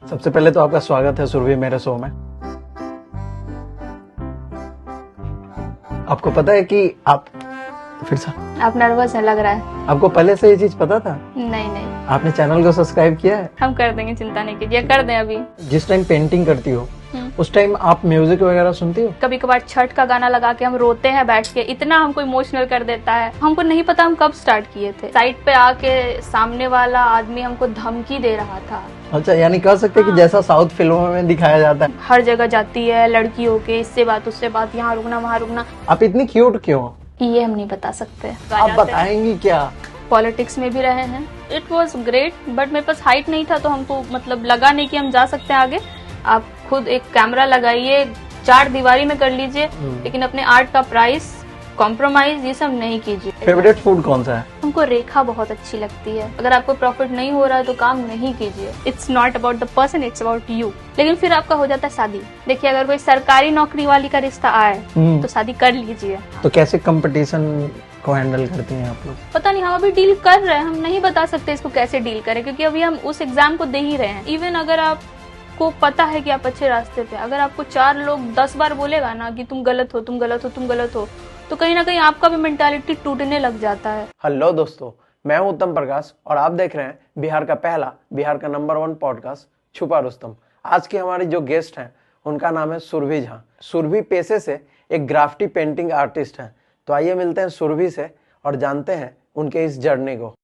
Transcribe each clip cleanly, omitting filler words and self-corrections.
सबसे पहले तो आपका स्वागत है सुरभि मेरे शो में। आपको पता है कि आप आप नर्वस है लग रहा है। आपको पहले से ये चीज पता था? नहीं आपने चैनल को सब्सक्राइब किया है? हम कर देंगे, चिंता नहीं कीजिए, कर दें अभी। जिस टाइम पेंटिंग करती हो उस टाइम आप म्यूजिक वगैरह सुनती हो? कभी कभार छठ का गाना लगा के हम रोते हैं बैठ के, इतना हमको इमोशनल कर देता है। हमको नहीं पता हम कब स्टार्ट किए थे। साइड पे आके सामने वाला आदमी हमको धमकी दे रहा था। अच्छा, यानी कह सकते हैं कि जैसा साउथ फिल्मों में दिखाया जाता है। हर जगह जाती है लड़कियों के, इससे बात उससे बात, यहाँ रुकना वहाँ रुकना। आप इतनी क्यूट क्यों? ये हम नहीं बता सकते। आप बताएंगी क्या? पॉलिटिक्स में भी रहे हैं। इट वॉज ग्रेट, बट मेरे पास हाइट नहीं था तो हमको मतलब लगा नहीं कि हम जा सकते हैं आगे। आप खुद एक कैमरा लगाइए, 4 दीवारी में कर लीजिए, लेकिन अपने आर्ट का प्राइस कॉम्प्रोमाइज ये सब नहीं कीजिए। फेवरेट फूड कौन सा है? हमको रेखा बहुत अच्छी लगती है। अगर आपको प्रॉफिट नहीं हो रहा है तो काम नहीं कीजिए। It's not about the person, it's about you. लेकिन फिर आपका हो जाता है शादी। देखिए, अगर कोई सरकारी नौकरी वाली का रिश्ता आए तो शादी कर लीजिए। तो कैसे कंपटीशन को हैंडल करती हैं आप लोग? पता नहीं, हम अभी डील कर रहे हैं। हम नहीं बता सकते इसको कैसे डील करें, क्योंकि अभी हम उस एग्जाम को दे ही रहे हैं। इवन अगर आपको पता है कि आप अच्छे रास्ते पे, अगर आपको 4 लोग 10 बार बोलेगा ना कि तुम गलत हो, तुम गलत हो, तुम गलत हो, तो कहीं ना कहीं आपका भी मेंटालिटी टूटने लग जाता है। हेलो दोस्तों, मैं हूं उत्तम प्रकाश और आप देख रहे हैं बिहार का पहला, बिहार का नंबर 1 पॉडकास्ट छुपा रुस्तम। आज की हमारी जो गेस्ट हैं उनका नाम है सुरभि झा। सुरभि पेशे से एक ग्राफिटी पेंटिंग आर्टिस्ट हैं। तो आइए मिलते हैं सुरभि से और जानते हैं उनके इस जर्नी को।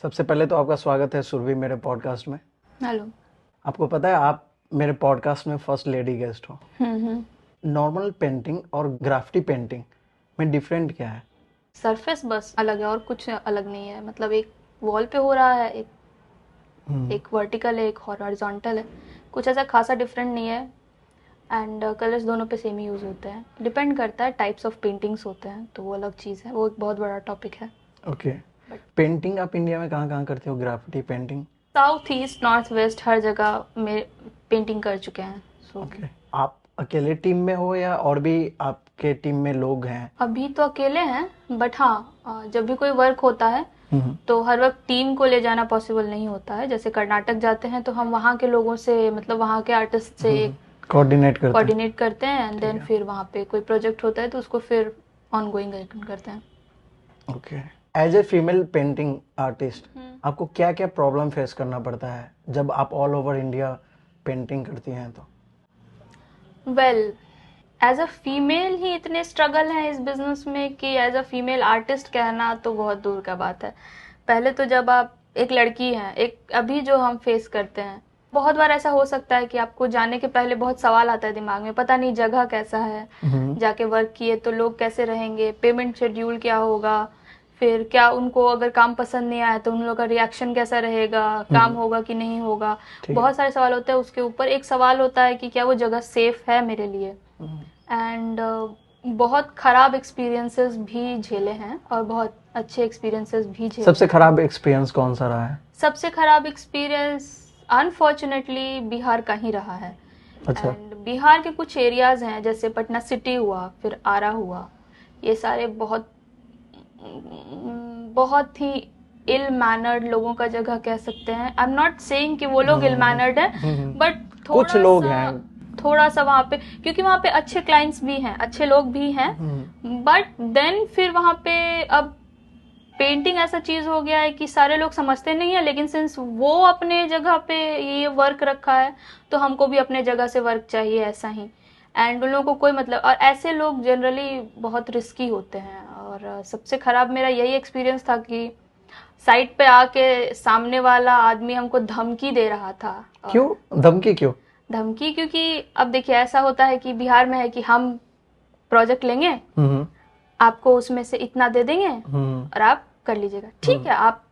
सबसे पहले तो आपका स्वागत है सुरभि मेरे पॉडकास्ट में। हेलो। आपको पता है आप मेरे पॉडकास्ट में फर्स्ट लेडी गेस्ट हो। नॉर्मल पेंटिंग और ग्राफिटी पेंटिंग में डिफरेंट क्या है? सरफेस बस अलग है और कुछ अलग नहीं है। मतलब एक वॉल पे हो रहा है, एक वर्टिकल है, एक हॉरिजॉन्टल है। कुछ ऐसा खासा डिफरेंट नहीं है। एंड कलर्स दोनों पे सेम ही यूज होते हैं। डिपेंड करता है, टाइप्स ऑफ पेंटिंग्स होते हैं तो वो अलग चीज़ है। वो एक बहुत बड़ा टॉपिक है। ओके। पेंटिंग आप इंडिया में कहाँ करते हो? Graffiti painting south east north west हर जगह में पेंटिंग कर चुके हैं। ओके। आप अकेले टीम में हो या और भी आपके टीम में लोग हैं? अभी तो अकेले हैं, बट हाँ, जब भी कोई वर्क होता है तो हर वक्त टीम को ले जाना पॉसिबल नहीं होता है। जैसे कर्नाटक जाते हैं तो हम वहाँ के लोगों से, मतलब वहाँ के आर्टिस्ट से कोऑर्डिनेट करते हैं एंड देन फिर वहाँ पे कोई प्रोजेक्ट होता है तो उसको फिर ऑनगोइंग करते हैं। Okay. As a female painting artist आपको क्या क्या प्रॉब्लम फेस करना पड़ता है जब आप ऑल ओवर इंडिया पेंटिंग करती हैं? तो वेल, एज अ फीमेल ही इतने स्ट्रगल हैं इस बिजनेस में कि एज अ फीमेल आर्टिस्ट कहना तो बहुत दूर का बात है। पहले तो जब आप एक लड़की हैं, एक अभी जो हम फेस करते हैं, बहुत बार ऐसा हो सकता है कि आपको जाने के पहले बहुत सवाल आता है दिमाग में। पता नहीं जगह कैसा है, जाके वर्क किए तो लोग कैसे रहेंगे, पेमेंट शेड्यूल क्या होगा, फिर क्या उनको अगर काम पसंद नहीं आया तो उन लोगों का रिएक्शन कैसा रहेगा, काम होगा कि नहीं होगा। बहुत सारे सवाल होते हैं। उसके ऊपर एक सवाल होता है कि क्या वो जगह सेफ है मेरे लिए। एंड बहुत खराब एक्सपीरियंसेस भी झेले हैं और बहुत अच्छे एक्सपीरियंसेस भी झेले। सबसे खराब एक्सपीरियंस कौन सा रहा है? सबसे खराब एक्सपीरियंस अनफॉर्चुनेटली बिहार का ही रहा है। अच्छा। एंड बिहार के कुछ एरियाज हैं, जैसे पटना सिटी हुआ, फिर आरा हुआ, ये सारे बहुत ही इल मैनर्ड लोगों का जगह कह सकते हैं। आई एम नॉट सेइंग कि वो लोग इल मैनर्ड है, बट कुछ लोग हैं थोड़ा सा वहाँ पे, क्योंकि वहाँ पे अच्छे क्लाइंट्स भी हैं, अच्छे लोग भी हैं, बट देन फिर वहाँ पे अब पेंटिंग ऐसा चीज हो गया है कि सारे लोग समझते नहीं है। लेकिन सिंस वो अपने जगह पे ये वर्क रखा है तो हमको भी अपने जगह से वर्क चाहिए, ऐसा ही। एंड उन लोगों को कोई मतलब, और ऐसे लोग जनरली बहुत रिस्की होते हैं। और सबसे खराब मेरा यही एक्सपीरियंस था कि साइड पे आके सामने वाला आदमी हमको धमकी दे रहा था। क्यों धमकी? धमकी क्योंकि अब देखिए, ऐसा होता है कि बिहार में है कि हम प्रोजेक्ट लेंगे, आपको उसमें से इतना दे देंगे और आप कर लीजिएगा। ठीक है, आप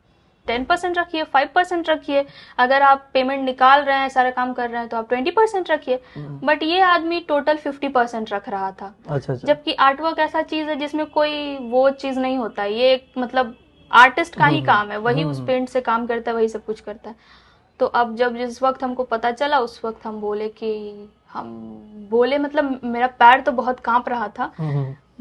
10% रखिए, 5% रखिए। अगर आप पेमेंट निकाल रहे हैं, सारा काम कर रहे हैं, तो आप 20% रखिए। बट ये आदमी टोटल 50% रख रहा था। अच्छा। जबकि आर्टवर्क ऐसा चीज है जिसमें कोई वो चीज नहीं होता। ये एक मतलब आर्टिस्ट का ही काम है, वही उस पेंट से काम करता है, वही सब कुछ करता है। तो अब जब जिस वक्त हमको पता चला उस वक्त हम बोले कि हम बोले मतलब मेरा पैर तो बहुत कांप रहा था,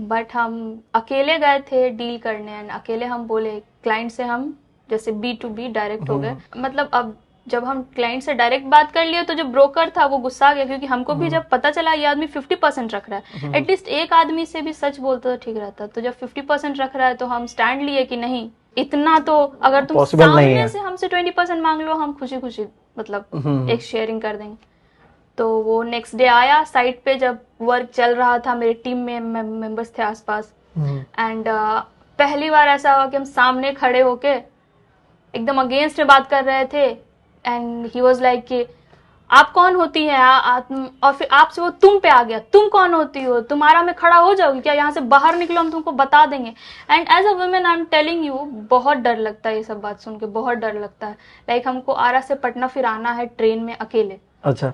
बट हम अकेले गए थे डील करने एंड अकेले हम बोले क्लाइंट से, हम जैसे B2B डायरेक्ट हो गए। मतलब अब जब हम क्लाइंट से डायरेक्ट बात कर लिए तो जो ब्रोकर था वो गुस्सा गया, क्योंकि हमको भी जब पता चला ये आदमी 50% रख रहा है, एटलीस्ट एक आदमी से भी सच बोलता तो ठीक रहता। तो जब 50% रख रहा है तो हम स्टैंड लिए कि नहीं, इतना तो अगर तुम सामने से हमसे 20% मांग लो, हम खुशी खुशी मतलब एक शेयरिंग कर देंगे। तो वो नेक्स्ट डे आया साइट पे, जब वर्क चल रहा था, मेरे टीम में मेंबर्स थे आसपास, एंड पहली बार ऐसा हुआ कि हम सामने खड़े होके एकदम अगेंस्ट में बात कर रहे थे एंड ही वाज लाइक कि आप कौन होती है, और फिर आपसे वो तुम पे आ गया, तुम कौन होती हो, तुम्हारा में खड़ा हो जाओगी क्या, यहाँ से बाहर निकलो हम तुमको बता देंगे। And as a women I am telling you, बहुत डर लगता है ये सब बात सुन के, बहुत डर लगता है। लाइक हमको आरा से पटना फिर आना है ट्रेन में अकेले, अच्छा,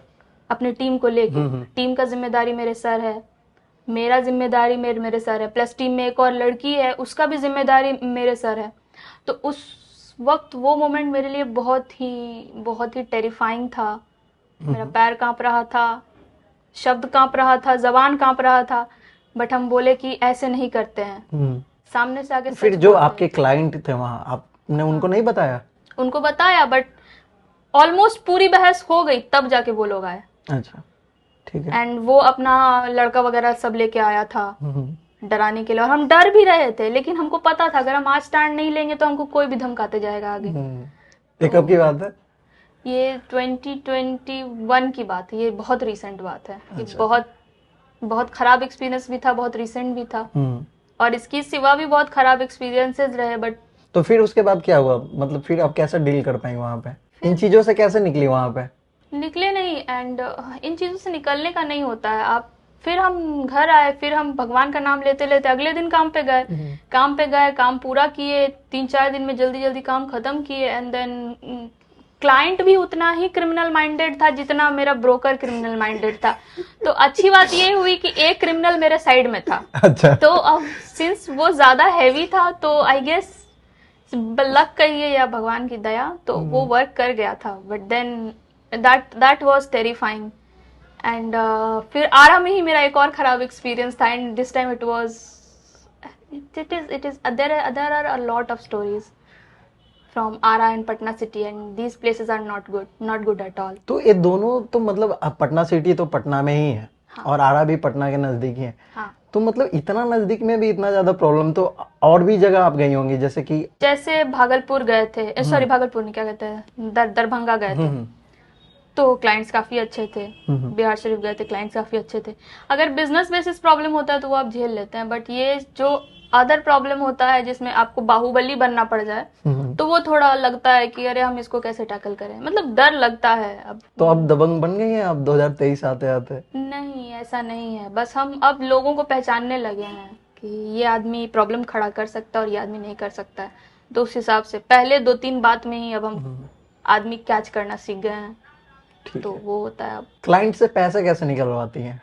अपनी टीम को लेके। टीम का जिम्मेदारी मेरे सर है, मेरा जिम्मेदारी मेरे सर है, प्लस टीम में एक और लड़की है उसका भी जिम्मेदारी मेरे सर है। तो उस वक्त वो मोमेंट मेरे लिए बहुत ही टेरिफाइंग था। मेरा पैर कांप रहा था, शब्द कांप रहा था, जबान कांप रहा था, बट हम बोले कि ऐसे नहीं करते हैं। सामने से आगे फिर जो आपके क्लाइंट थे वहां, आपने उनको नहीं बताया? उनको बताया, बट ऑलमोस्ट पूरी बहस हो गई तब जाके वो लोग आए। अच्छा, ठीक है। एंड वो अपना लड़का वगैरह सब लेके आया था डराने के लिए, और हम डर भी रहे थे, लेकिन हमको पता था अगर हम आज स्टैंड नहीं लेंगे तो हमको कोई भी धमकाते जाएगा आगे। ये कब की बात है? ये 2021 की बात है, ये बहुत रिसेंट बात है। अच्छा। ये बहुत खराब एक्सपीरियंस भी था, बहुत रिसेंट भी था, और इसकी सिवा भी बहुत खराब एक्सपीरियंसेस रहे। बट तो फिर उसके बाद क्या हुआ, मतलब फिर आप कैसे डील कर पाई वहां पे, इन चीजों से कैसे निकली वहां पे? निकले नहीं, एंड इन चीजों से निकलने का नहीं होता है। आप फिर हम घर आए, फिर हम भगवान का नाम लेते लेते अगले दिन काम पे गए, काम पूरा किए, 3-4 दिन में जल्दी काम खत्म किए। एंड देन क्लाइंट भी उतना ही क्रिमिनल माइंडेड था जितना मेरा ब्रोकर क्रिमिनल माइंडेड था। तो अच्छी बात ये हुई कि एक क्रिमिनल मेरे साइड में था। अच्छा। तो अब सिंस वो ज्यादा हैवी था तो आई गेस लक कहिए या भगवान की दया, तो वो वर्क कर गया था। But then that was terrifying. And फिर आरा में ही मेरा एक और खराब एक्सपीरियंस था, and this time it is there are a lot of stories from Ara and Patna city, and these places are not good at all. तो ये दोनों तो मतलब पटना सिटी तो पटना में ही है, हाँ। और आरा भी पटना के नजदीक ही है, हाँ। तो मतलब इतना नजदीक में भी इतना ज्यादा प्रॉब्लम, तो और भी जगह आप गई होंगी, जैसे भागलपुर गए थे, सॉरी भागलपुर नहीं, क्या कहते हैं, दरभंगा गए थे, तो क्लाइंट्स काफी अच्छे थे। बिहार शरीफ गए थे, क्लाइंट्स काफी अच्छे थे। अगर बिजनेस बेसिस प्रॉब्लम होता है तो वो आप झेल लेते हैं, बट ये जो अदर प्रॉब्लम होता है जिसमें आपको बाहुबली बनना पड़ जाए, तो वो थोड़ा लगता है कि अरे हम इसको कैसे टैकल करें, मतलब डर लगता है। अब तो अब दबंग बन गई हैं आप 2023 आते आते? नहीं, ऐसा नहीं है, बस हम अब लोगों को पहचानने लगे हैं कि ये आदमी प्रॉब्लम खड़ा कर सकता है और ये आदमी नहीं कर सकता है। तो उस हिसाब से पहले 2-3 बात में ही अब हम आदमी कैच करना सीख गए हैं, तो वो होता है। अब क्लाइंट से पैसे कैसे निकलवाती हैं?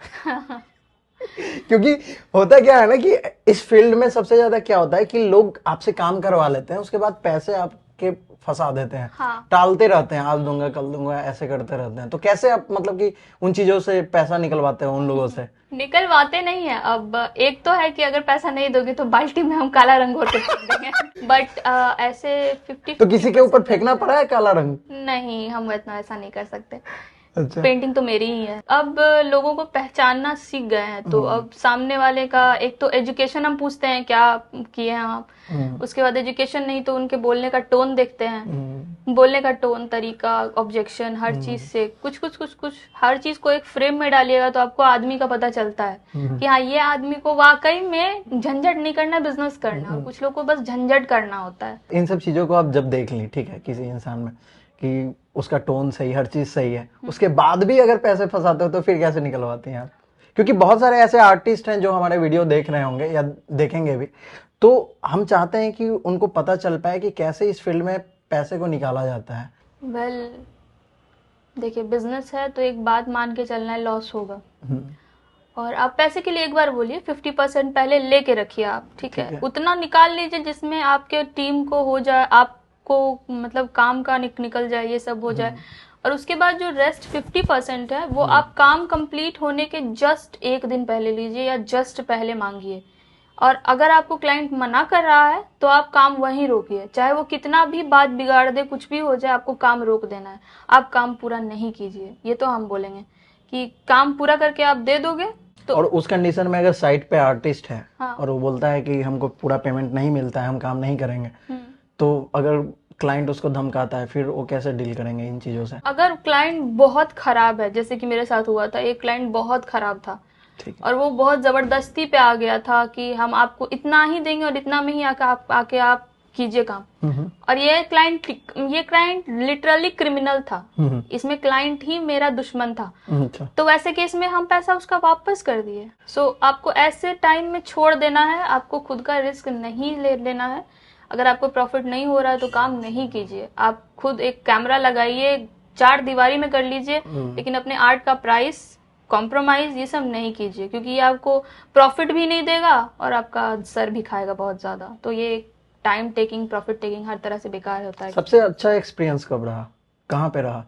क्योंकि होता क्या है ना कि इस फील्ड में सबसे ज्यादा क्या होता है कि लोग आपसे काम करवा लेते हैं, उसके बाद पैसे आपके फंसा देते हैं, हाँ। टालते रहते हैं, आज दूंगा कल दूंगा, ऐसे करते रहते हैं। तो कैसे आप मतलब कि उन चीजों से पैसा निकलवाते हैं उन लोगों से? निकलवाते नहीं है। अब एक तो है कि अगर पैसा नहीं दोगे तो बाल्टी में हम काला रंग और के फेंक देंगे, बट ऐसे 50 तो किसी के ऊपर फेंकना पड़ा है काला रंग? नहीं, हम इतना ऐसा नहीं कर सकते। अच्छा। पेंटिंग तो मेरी ही है। अब लोगों को पहचानना सीख गए हैं, तो अब सामने वाले का एक तो एजुकेशन हम पूछते हैं क्या किए हैं आप, उसके बाद एजुकेशन नहीं तो उनके बोलने का टोन देखते हैं, बोलने का टोन, तरीका, ऑब्जेक्शन, हर चीज से कुछ हर चीज को एक फ्रेम में डालिएगा तो आपको आदमी का पता चलता है कि हाँ ये आदमी को वाकई में झंझट नहीं करना, बिजनेस करना, और कुछ लोग को बस झंझट करना होता है। इन सब चीजों को आप जब देख ली, ठीक है, किसी इंसान में कि उसका टोन सही, हर चीज सही है, उसके बाद भी अगर पैसे फंसाते हो तो फिर कैसे निकलवाती हैं आप? क्योंकि बहुत सारे ऐसे आर्टिस्ट हैं जो हमारे वीडियो देख रहे होंगे या देखेंगे भी, तो हम चाहते हैं कि उनको पता चल पाए कि कैसे इस फील्ड में पैसे को निकाला जाता है। वेल, देखिए बिजनेस है तो एक बात मान के चलना है, लॉस होगा, और आप पैसे के लिए एक बार बोलिए 50% पहले लेके रखिए आप, ठीक है, उतना निकाल लीजिए जिसमें आपके टीम को हो जाए, आप आपको मतलब काम का निकल जाए, ये सब हो जाए, और उसके बाद जो रेस्ट 50% है वो आप काम कंप्लीट होने के जस्ट एक दिन पहले लीजिए या जस्ट पहले मांगिए। और अगर आपको क्लाइंट मना कर रहा है तो आप काम वहीं रोकिए, चाहे वो कितना भी बात बिगाड़ दे, कुछ भी हो जाए, आपको काम रोक देना है, आप काम पूरा नहीं कीजिए। ये तो हम बोलेंगे कि काम पूरा करके आप दे दोगे तो। और उस कंडीशन में अगर साइट पे आर्टिस्ट है हाँ। और वो बोलता है कि हमको पूरा पेमेंट नहीं मिलता है, हम काम नहीं करेंगे, तो अगर क्लाइंट उसको धमकाता है फिर वो कैसे डील करेंगे इन चीजों से? अगर क्लाइंट बहुत खराब है, जैसे कि मेरे साथ हुआ था, एक क्लाइंट बहुत खराब था और वो बहुत जबरदस्ती पे आ गया था कि हम आपको इतना ही देंगे और इतना में ही आके आप कीजिए काम। और ये क्लाइंट लिटरली क्रिमिनल था, इसमें क्लाइंट ही मेरा दुश्मन था। तो वैसे केस में हम पैसा उसका वापस कर दिए। सो आपको ऐसे टाइम में छोड़ देना है, आपको खुद का रिस्क नहीं ले लेना है। अगर आपको प्रॉफिट नहीं हो रहा है तो काम नहीं कीजिए। आप खुद एक कैमरा लगाइए, 4 दीवारी में कर लीजिए, लेकिन अपने आर्ट का प्राइस कॉम्प्रोमाइज ये सब नहीं कीजिए, क्योंकि ये आपको प्रॉफिट भी नहीं देगा और आपका सर भी खाएगा बहुत ज्यादा। तो ये time taking, profit taking her तरह से बेकार होता है। सबसे अच्छा एक्सपीरियंस कब रहा, कहाँ पे रहा?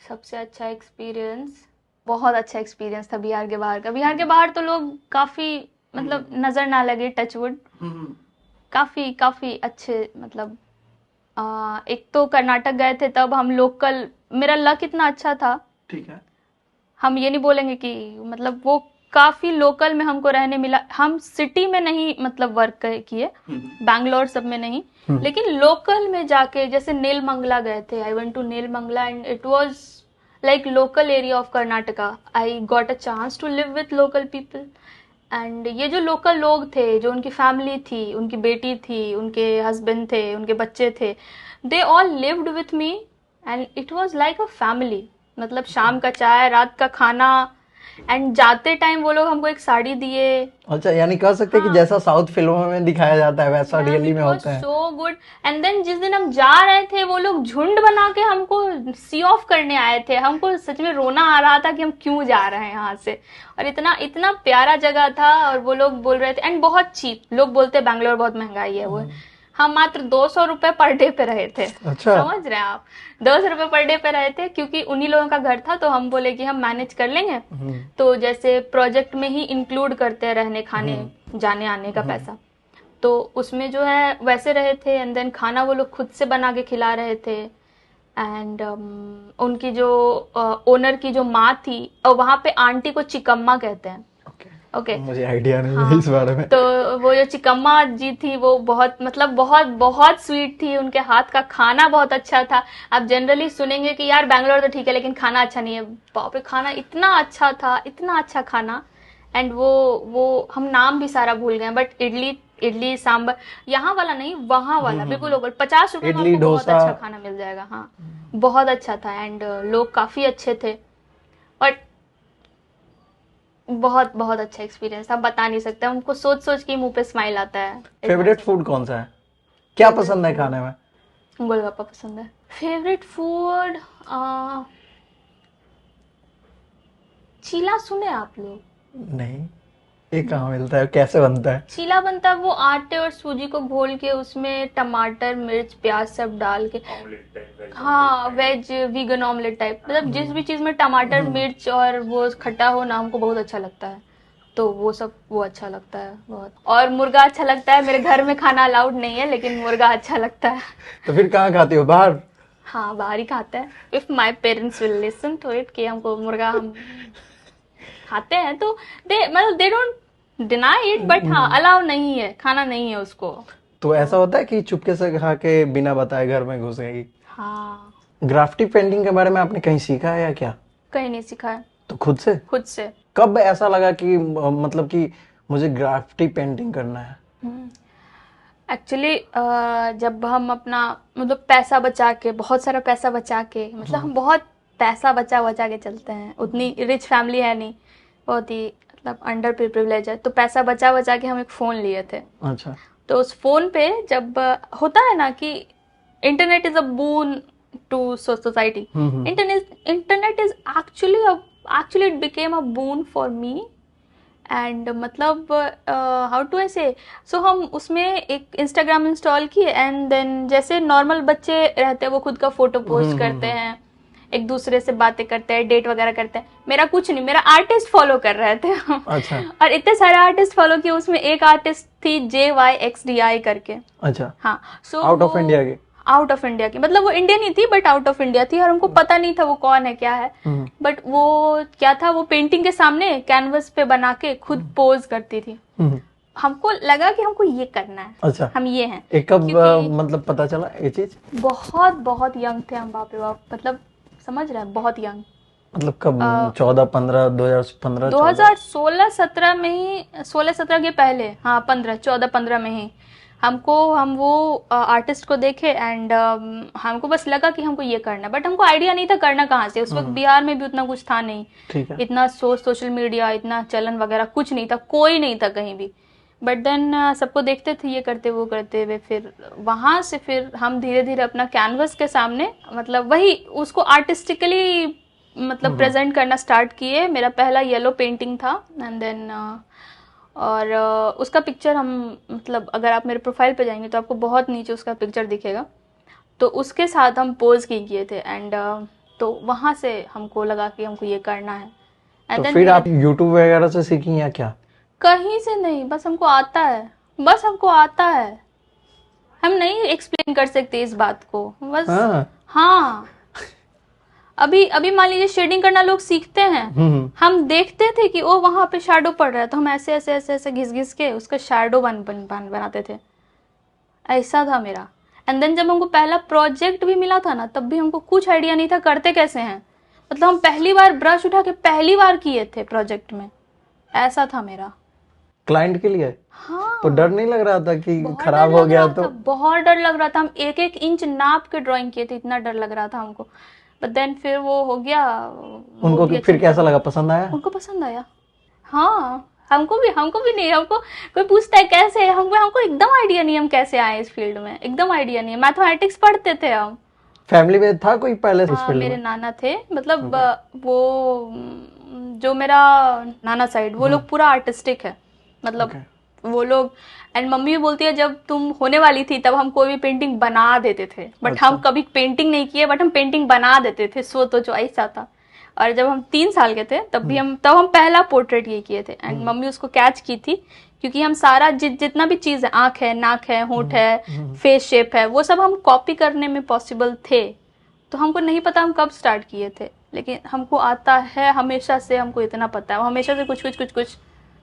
सबसे अच्छा एक्सपीरियंस, बहुत अच्छा एक्सपीरियंस था बिहार के बाहर का। बिहार के बाहर तो लोग काफी मतलब नजर ना लगे, टचवुड, काफी अच्छे, मतलब एक तो कर्नाटक गए थे तब हम लोकल, मेरा लक इतना अच्छा था, ठीक है, हम ये नहीं बोलेंगे कि मतलब वो काफी लोकल में हमको रहने मिला। हम सिटी में नहीं मतलब वर्क किए, बैंगलोर सब में नहीं, लेकिन लोकल में जाके, जैसे नीलमंगला गए थे, I went to Nelamangala and it was like local area of Karnataka. I got a chance to live with local people and ये जो लोकल लोग थे, जो उनकी फैमिली थी, उनकी बेटी थी, उनके हस्बैंड थे, उनके बच्चे थे, they all lived with me and it was like a family. मतलब शाम का चाय, रात का खाना, एंड जाते टाइम वो लोग हमको एक साड़ी दिए। अच्छा, यानी कह सकते हैं कि जैसा साउथ फिल्मों में दिखाया जाता है वैसा रियली में होता है। So good. एंड देन जिस दिन हम जा रहे थे वो लोग झुंड बना के हमको सी ऑफ करने आए थे। हमको सच में रोना आ रहा था कि हम क्यों जा रहे हैं यहाँ से, और इतना इतना प्यारा जगह था। और वो लोग बोल रहे थे, एंड बहुत चीप, लोग बोलते हैं बैंगलोर बहुत महंगाई है, वो हम मात्र 200 रुपए पर डे पे रहे थे। अच्छा। समझ रहे हैं आप, 200 रुपए पर डे पे रहे थे, क्योंकि उन्हीं लोगों का घर था। तो हम बोले कि हम मैनेज कर लेंगे, तो जैसे प्रोजेक्ट में ही इंक्लूड करते हैं रहने खाने जाने आने का पैसा, तो उसमें जो है वैसे रहे थे। एंड देन खाना वो लोग खुद से बना के खिला रहे थे। एंड उनकी जो ओनर की जो माँ थी, और वहां पे आंटी को चिकम्मा कहते हैं। ओके, मुझे आइडिया नहीं है इस बारे में। तो वो जो चिकम्मा जी थी वो बहुत मतलब बहुत बहुत स्वीट थी। उनके हाथ का खाना बहुत अच्छा था। आप जनरली सुनेंगे कि यार बैंगलोर तो ठीक है लेकिन खाना अच्छा नहीं है, बाप रे खाना इतना अच्छा था, इतना अच्छा खाना। एंड वो हम नाम भी सारा भूल गए, बट इडली सांबर यहाँ वाला नहीं, वहाँ वाला बिल्कुल लोकल, 50 रुपए में आपको बहुत अच्छा खाना मिल जाएगा। हाँ, बहुत अच्छा था। एंड लोग काफी अच्छे थे, और बहुत बहुत अच्छा एक्सपीरियंस, हम बता नहीं सकते। हमको सोच सोच के मुंह पे स्माइल आता है। फेवरेट फूड कौन सा है, क्या पसंद है खाने में? गोलगप्पा पसंद है। फेवरेट फूड चीला, सुने आप लोग? नहीं। ये कहाँ मिलता है, कैसे बनता है? चीला बनता है वो आटे और सूजी को घोल के उसमें टमाटर मिर्च प्याज सब डाल के, हाँ वेज वीगन ऑमलेट टाइप, मतलब जिस भी चीज में टमाटर मिर्च और वो खट्टा हो ना, हमको बहुत अच्छा लगता है। तो वो सब वो अच्छा लगता है बहुत। और मुर्गा अच्छा लगता है। मेरे घर में खाना अलाउड नहीं है, लेकिन मुर्गा अच्छा लगता है। तो फिर कहाँ खाती हो, बाहर? हाँ, बाहर ही खाते हैं। If my parents will listen to it कि हमको मुर्गा हम खाते हैं, तो they don't deny it, but हाँ अलाउ नहीं है, खाना नहीं है उसको। तो ऐसा होता है कि चुपके से खा के बिना बताए घर में घुस गई? हाँ। ग्राफिटी पेंटिंग के बारे में आपने कहीं सीखा है या क्या? कहीं नहीं सीखा है। तो खुद से? खुद से। कब ऐसा लगा कि मतलब कि मुझे ग्राफिटी पेंटिंग करना है? एक्चुअली जब हम अपना मतलब पैसा बचा के, बहुत सारा पैसा बचा के, मतलब हम बहुत पैसा बचा के चलते हैं, उतनी रिच फैमिली है नहीं, बहुत ही मतलब अंडर प्रिविलेज है। तो पैसा बचा के हम एक फोन लिए थे। अच्छा। तो उस फोन पे जब होता है ना कि internet is a boon to society, internet is actually it became a boon for me. And मतलब how to I say, so हम उसमें एक इंस्टाग्राम इंस्टॉल किए एंड देन जैसे नॉर्मल बच्चे रहते हैं वो खुद का फोटो पोस्ट करते हैं, एक दूसरे से बातें करते हैं, डेट वगैरह करते हैं। मेरा कुछ नहीं, मेरा आर्टिस्ट फॉलो कर रहे थे हम। अच्छा। और इतने सारे आर्टिस्ट फॉलो किए, उसमें एक आर्टिस्ट थी JYXDI करके। अच्छा। हाँ, सो आउट ऑफ इंडिया के? आउट ऑफ इंडिया की, मतलब वो इंडियन ही थी बट आउट ऑफ इंडिया थी, और हमको पता नहीं था वो कौन है क्या है। बट वो क्या था, वो पेंटिंग के सामने कैनवस पे बना के खुद पोज करती थी। हमको लगा कि हमको ये करना है। अच्छा। हम ये हैं। एक कब मतलब पता चला ये चीज? बहुत बहुत यंग थे हम, बाप रे बाप, मतलब समझ रहे हैं, बहुत यंग। मतलब कब? 14-15 2015 2016-17 में ही, 16-17 के पहले, हाँ 14-15 में ही हम वो आर्टिस्ट को देखे एंड हमको बस लगा कि हमको ये करना है, बट हमको आइडिया नहीं था करना कहाँ से। उस वक्त बिहार में भी उतना कुछ था नहीं। ठीक है। इतना सोशल मीडिया, इतना चलन वगैरह कुछ नहीं था, कोई नहीं था कहीं भी। बट देन सबको देखते थे ये करते वो करते हुए, फिर वहां से फिर हम धीरे धीरे अपना कैनवस के सामने मतलब वही उसको आर्टिस्टिकली मतलब प्रेजेंट करना स्टार्ट किए। मेरा पहला येलो पेंटिंग था एंड देन और उसका पिक्चर हम मतलब अगर आप मेरे प्रोफाइल पे जाएंगे तो आपको बहुत नीचे उसका पिक्चर दिखेगा, तो उसके साथ हम पोज किए थे एंड तो वहां से हमको लगा कि हमको ये करना है। तो फिर आप यूट्यूब वगैरह से सीखी या क्या? कहीं से नहीं, बस हमको आता है, बस हमको आता है। हम नहीं एक्सप्लेन कर सकते इस बात को, बस। हाँ। अभी अभी मान लीजिए शेडिंग करना लोग सीखते हैं, हम देखते थे कि वो वहां पे शैडो पड़ रहा है तो हम ऐसे ऐसे ऐसे ऐसे घिस घिस के उसका शैडो बनाते थे। ऐसा था मेरा। एंड देन जब हमको पहला प्रोजेक्ट भी मिला था ना, तब भी हमको कुछ आइडिया नहीं था करते कैसे हैं। मतलब हम पहली बार ब्रश उठा के पहली बार किए थे प्रोजेक्ट में, ऐसा था मेरा। क्लाइंट के लिए? हाँ। तो डर नहीं लग रहा था कि खराब हो गया तो? बहुत डर लग रहा था, हम एक एक इंच नाप के ड्राइंग किए थे, इतना डर लग रहा था हमको। बट देन फिर वो हो गया। उनको फिर कैसा लगा? पसंद आया? उनको पसंद आया। हाँ, हमको भी नहीं। हमको कोई पूछता है कैसे, हमको एकदम आइडिया नहीं हम कैसे आए इस फील्ड में, एकदम आइडिया नहीं है। मैथमेटिक्स पढ़ते थे हम। फैमिली में था कोई पहले इस फील्ड में? मेरे नाना थे, मतलब वो जो मेरा नाना साइड, वो लोग पूरा आर्टिस्टिक है, मतलब वो लोग। एंड मम्मी भी बोलती है जब तुम होने वाली थी तब हम कोई भी पेंटिंग बना देते थे, बट हम कभी पेंटिंग नहीं किए, बट हम पेंटिंग बना देते थे, सो तो जो ऐसा था। और जब हम 3 साल के थे तब हम पहला पोर्ट्रेट ये किए थे एंड मम्मी उसको कैच की थी, क्योंकि हम सारा जितना भी चीज है, आंख है, नाक है, होंठ है, फेस शेप है, वो सब हम कॉपी करने में पॉसिबल थे। तो हमको नहीं पता हम कब स्टार्ट किए थे, लेकिन हमको आता है हमेशा से, हमको इतना पता है, हमेशा से कुछ।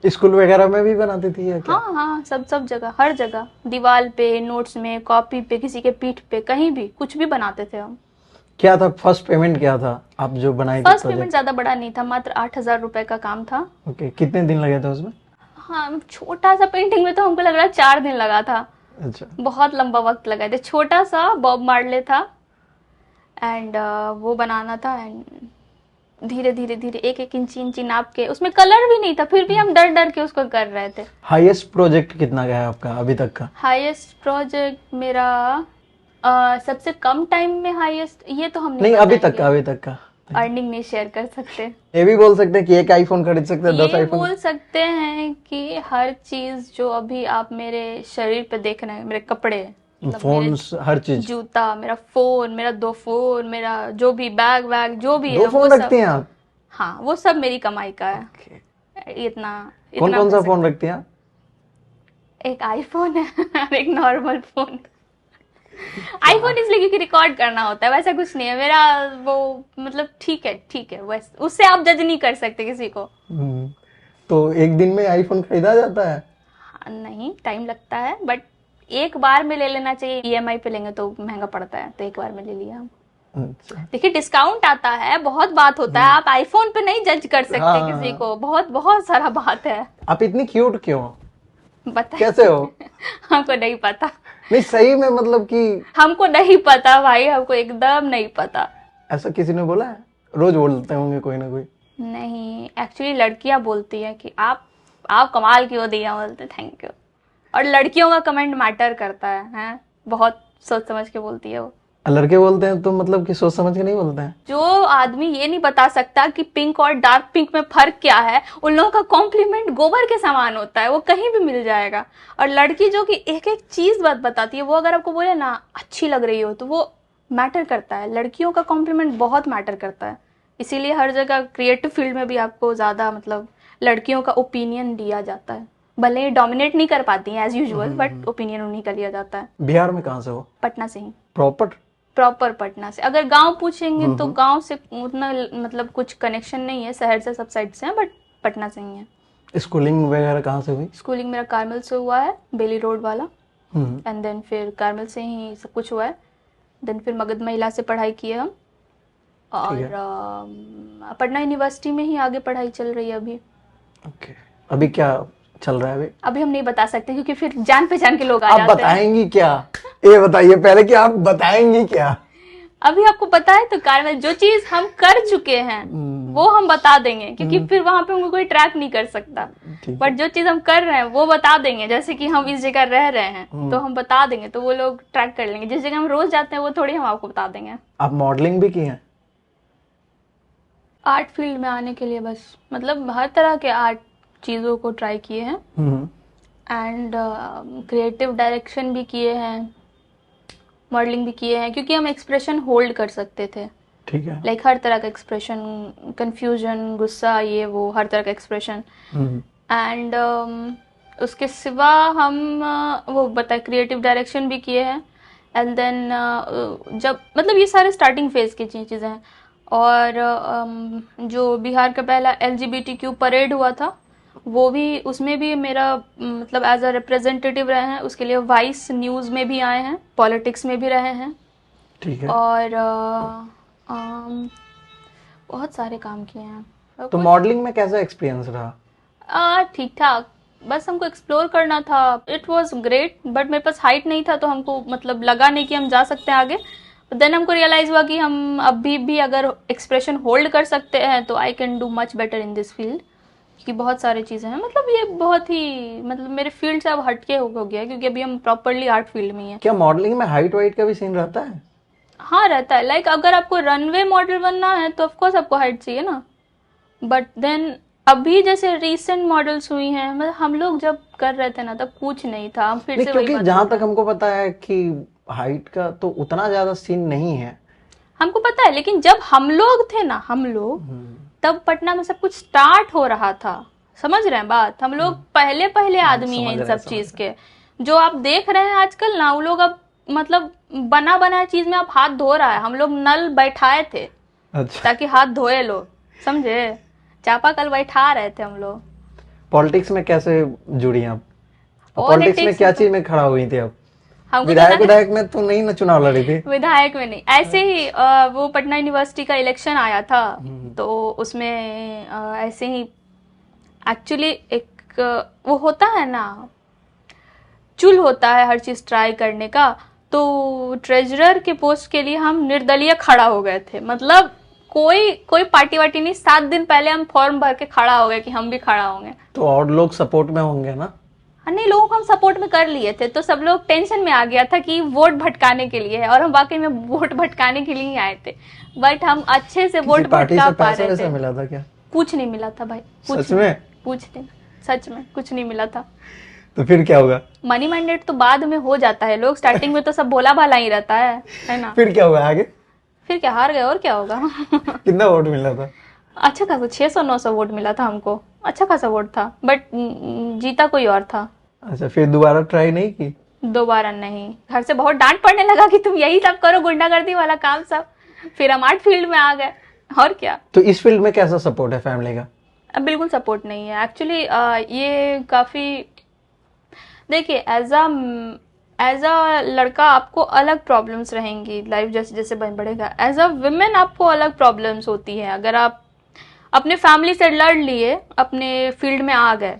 स्कूल वगैरह में भी बनाती थी या क्या? हाँ, सब जगह, हर जगह, दीवार पे, नोट्स में, कॉपी पे, किसी के पीठ पे, कहीं भी कुछ भी बनाते थे हम। क्या था फर्स्ट पेमेंट? क्या था आप जो बनाई थी? फर्स्ट पेमेंट ज्यादा बड़ा नहीं था, मात्र 8,000 रुपए का काम था। ओके। कितने दिन लगे थे उसमें? हाँ, छोटा सा पेंटिंग में तो हमको लग रहा है 4 दिन लगा था। अच्छा। बहुत लंबा वक्त लगा था। छोटा सा बॉब मार्ले था एंड वो बनाना था एंड धीरे धीरे एक इंची नाप के, उसमें कलर भी नहीं था, फिर भी हम डर के उसको कर रहे थे। हाईएस्ट प्रोजेक्ट कितना गया आपका अभी तक का? हाईएस्ट प्रोजेक्ट मेरा सबसे कम टाइम में हाईएस्ट, ये तो हम नहीं अभी तक का अर्निंग नहीं शेयर कर सकते। ये भी बोल सकते हैं कि एक आईफोन खरीद सकते हैं, 10 आईफोन बोल सकते हैं कि हर चीज जो अभी आप मेरे शरीर पे देख रहे हैं, मेरे कपड़े, फोन, हर चीज, जूता, मेरा फोन, मेरा 2 फोन, मेरा जो भी बैग जो भी है, 2 फोन रखती हैं आप? हाँ, वो सब मेरी कमाई का है। इतना कौन सा फोन रखती हैं आप? एक आईफोन है और एक नॉर्मल फोन। आईफोन इसलिए क्योंकि रिकॉर्ड करना होता है, वैसा कुछ नहीं है मेरा। वो मतलब ठीक है, वैसे उससे आप जज नहीं कर सकते किसी को। तो एक दिन में आईफोन खरीदा जाता है? नहीं, टाइम लगता है, बट एक बार में ले लेना चाहिए। EMI पे लेंगे तो महंगा पड़ता है, तो एक बार में ले लिया हम। अच्छा। देखिए डिस्काउंट आता है, बहुत बात होता है, आप आईफोन पे नहीं जज कर सकते किसी को, बहुत सारा बात है। आप इतनी क्यूट क्यों? बता कैसे हो? हमको नहीं पता। नहीं सही में, मतलब कि हमको नहीं पता भाई, हमको एकदम नहीं पता। ऐसा किसी ने बोला है? रोज बोलते होंगे कोई ना कोई। नहीं, एक्चुअली लड़कियां बोलती है कि आप कमाल की हो दिया, बोलते थैंक यू। और लड़कियों का कमेंट मैटर करता है, बहुत सोच समझ के बोलती है वो। लड़के बोलते हैं तो मतलब कि सोच समझ के नहीं बोलते हैं। जो आदमी ये नहीं बता सकता कि पिंक और डार्क पिंक में फर्क क्या है, उन लोगों का कॉम्प्लीमेंट गोबर के समान होता है, वो कहीं भी मिल जाएगा। और लड़की जो कि एक एक चीज बात बताती है, वो अगर आपको बोले ना अच्छी लग रही हो तो वो मैटर करता है। लड़कियों का कॉम्प्लीमेंट बहुत मैटर करता है, इसीलिए हर जगह क्रिएटिव फील्ड में भी आपको ज्यादा मतलब लड़कियों का ओपिनियन लिया जाता है। भले ही डोमिनेट नहीं कर पाती हैं एज यूजुअल, बट ओपिनियन उन्हीं का लिया जाता है। बिहार में कहाँ से हो? पटना से ही। प्रॉपर पटना से। अगर गांव पूछेंगे तो गांव से उतना मतलब कुछ कनेक्शन नहीं है, शहर से सब साइड से है, बट पटना से ही है। स्कूलिंग वगैरह कहाँ से हुई? स्कूलिंग मेरा कार्मल से हुआ है, बेली रोड वाला, एंड देन फिर कार्मल से ही सब कुछ हुआ है। देन फिर मगध महिला से पढ़ाई की है हम, और पटना यूनिवर्सिटी में ही आगे पढ़ाई चल रही है अभी। ओके, अभी क्या चल रहा है? अभी हम नहीं बता सकते क्योंकि फिर जान पहचान के लोग आ आप जाते हैं। बताएंगी क्या? ये बताइए पहले कि आप बताएंगी क्या? अभी आपको पता है तो कार में जो चीज हम कर चुके हैं वो हम बता देंगे, क्योंकि फिर वहां पे हमको कोई ट्रैक नहीं कर सकता। बट जो चीज हम कर रहे हैं वो बता देंगे। जैसे कि हम इस जगह रह रहे हैं तो हम बता देंगे, तो वो लोग ट्रैक कर लेंगे। जिस जगह हम रोज जाते हैं वो थोड़ी हम आपको बता देंगे। आप मॉडलिंग भी की है? आर्ट फील्ड में आने के लिए बस मतलब हर तरह के आर्ट चीजों को ट्राई किए हैं, एंड क्रिएटिव डायरेक्शन भी किए हैं, मॉडलिंग भी किए हैं, क्योंकि हम एक्सप्रेशन होल्ड कर सकते थे। ठीक है। लाइक हर तरह का एक्सप्रेशन, कंफ्यूजन, गुस्सा, ये वो हर तरह का एक्सप्रेशन। एंड उसके सिवा हम वो बताए क्रिएटिव डायरेक्शन भी किए हैं। एंड देन जब मतलब ये सारे स्टार्टिंग फेज की चीज़ें हैं। और जो बिहार का पहला LGBTQ परेड हुआ था वो भी, उसमें भी मेरा मतलब एज अ रिप्रेजेंटेटिव रहे हैं। उसके लिए वॉइस न्यूज़ में भी आए हैं, पॉलिटिक्स में भी रहे हैं। ठीक है। और बहुत सारे काम किए हैं। तो मॉडलिंग में कैसा एक्सपीरियंस रहा? ठीक ठाक, बस हमको एक्सप्लोर करना था। इट वाज ग्रेट, बट मेरे पास हाइट नहीं था तो हमको मतलब लगा नहीं कि हम जा सकते हैं आगे। देन हमको रियलाइज हुआ कि हम अभी भी अगर एक्सप्रेशन होल्ड कर सकते हैं तो I can do much better in this field, क्योंकि बहुत सारी चीज़ें हैं। मतलब ये बहुत ही मतलब मेरे फील्ड से अब हटके हो गया है, क्योंकि अभी हम प्रॉपरली आर्ट फील्ड में ही हैं। क्या मॉडलिंग में हाइट वाइट का भी सीन रहता है? हाँ रहता है। लाइक अगर आपको रनवे मॉडल बनना है तो ऑफकोर्स आपको हाइट चाहिए ना। बट देन अभी जैसे रिसेंट मॉडल्स हुई हैं, मतलब हम लोग जब कर रहे थे ना तब कुछ नहीं था। हम फिर से वही क्योंकि जहां तक हमको पता है कि हाइट का तो उतना ज्यादा सीन नहीं है, हमको पता है। लेकिन जब हम लोग थे ना, हम लोग तब पटना में सब कुछ स्टार्ट हो रहा था। समझ रहे हैं बात? हम लोग पहले आदमी हैं इन सब चीज के। जो आप देख रहे हैं आजकल ना, वो लोग अब मतलब बना बनाया चीज में आप हाथ धो रहा है। हम लोग नल बैठाए थे अच्छा, ताकि हाथ धोए लोग, समझे? चापाकल बैठा रहे थे हम लोग। पॉलिटिक्स में कैसे जुड़ी आप? पॉलिटिक्स में क्या चीज में खड़ा हुई थी आप? हमको विधायक में तो नहीं ना चुनाव लड़ी थी? विधायक में नहीं, ऐसे ही वो पटना यूनिवर्सिटी का इलेक्शन आया था तो उसमें ऐसे ही एक्चुअली एक वो होता है ना, चुल होता है हर चीज ट्राई करने का। तो ट्रेजरर के पोस्ट के लिए हम निर्दलीय खड़ा हो गए थे। मतलब कोई पार्टी वार्टी नहीं, 7 दिन पहले हम फॉर्म भर के खड़ा हो गए कि हम भी खड़ा होंगे। तो और लोग सपोर्ट में होंगे ना? नहीं, लोगों को हम सपोर्ट में कर लिए थे तो सब लोग टेंशन में आ गया था कि वोट भटकाने के लिए है, और हम वाकई में वोट भटकाने के लिए ही आए थे। बट हम अच्छे से वोट भटका पा रहे थे। मिला था क्या? कुछ नहीं मिला था भाई, सच में? सच में कुछ नहीं मिला था। तो फिर क्या होगा? मनी मैंडेट तो बाद में हो जाता है। लोग स्टार्टिंग में तो सब भोला भाला ही रहता है ना? फिर क्या होगा आगे? फिर क्या, हार गए और क्या होगा। कितना वोट मिला था? अच्छा खासा 600-900 वोट मिला था हमको। अच्छा खासा वोट था, बट जीता कोई और था। अच्छा, फिर दोबारा ट्राई नहीं की? दोबारा नहीं। घर से बहुत डांट पड़ने लगा कि तुम यही सब करो, गुंडागर्दी वाला काम सब। फिर हम आर्ट फील्ड में आ गए, और क्या। तो इस फील्ड में कैसा सपोर्ट है फैमिली का? बिल्कुल सपोर्ट नहीं है एक्चुअली। ये काफी, देखिए एज अ लड़का आपको अलग प्रॉब्लम्स रहेंगी। लाइफ जैसे जैसे बढ़ेगा, एज अ वुमेन आपको अलग प्रॉब्लम्स होती है। अगर आप अपने फैमिली से लड़ लिए, अपने फील्ड में आ गए,